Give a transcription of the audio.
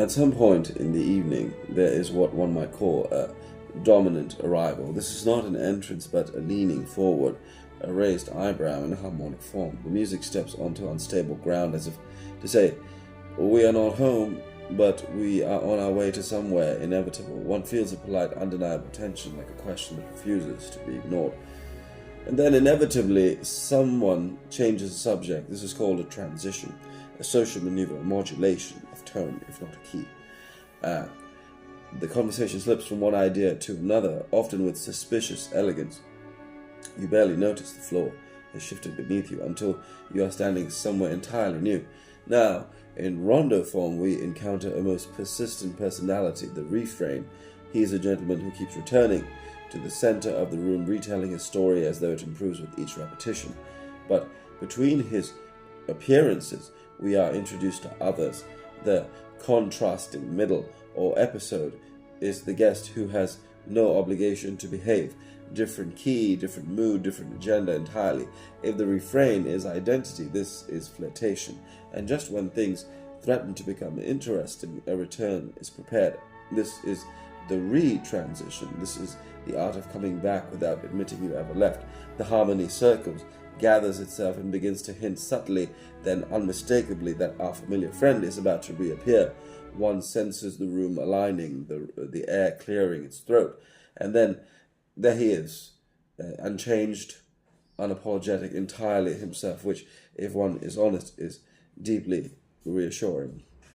At some point in the evening, there is what one might call a dominant arrival. This is not an entrance, but a leaning forward, a raised eyebrow in a harmonic form. The music steps onto unstable ground as if to say, we are not home, but we are on our way to somewhere inevitable. One feels a polite, undeniable tension, like a question that refuses to be ignored. And then inevitably, someone changes the subject. This is called a transition, a social maneuver, a modulation of tone, if not a key. The conversation slips from one idea to another, often with suspicious elegance. You barely notice the floor has shifted beneath you until you are standing somewhere entirely new. Now, in rondo form, we encounter a most persistent personality, the refrain. He is a gentleman who keeps returning to the center of the room, retelling his story as though it improves with each repetition. But between his appearances, we are introduced to others. The contrasting middle or episode is the guest who has no obligation to behave. Different key, different mood, different agenda entirely. If the refrain is identity, this is flirtation. And just when things threaten to become interesting, a return is prepared. This is the retransition. This is the art of coming back without admitting you ever left. The harmony circles, gathers itself, and begins to hint subtly, then unmistakably, that our familiar friend is about to reappear. One senses the room aligning, the air clearing its throat, and then there he is, unchanged, unapologetic, entirely himself, which, if one is honest, is deeply reassuring.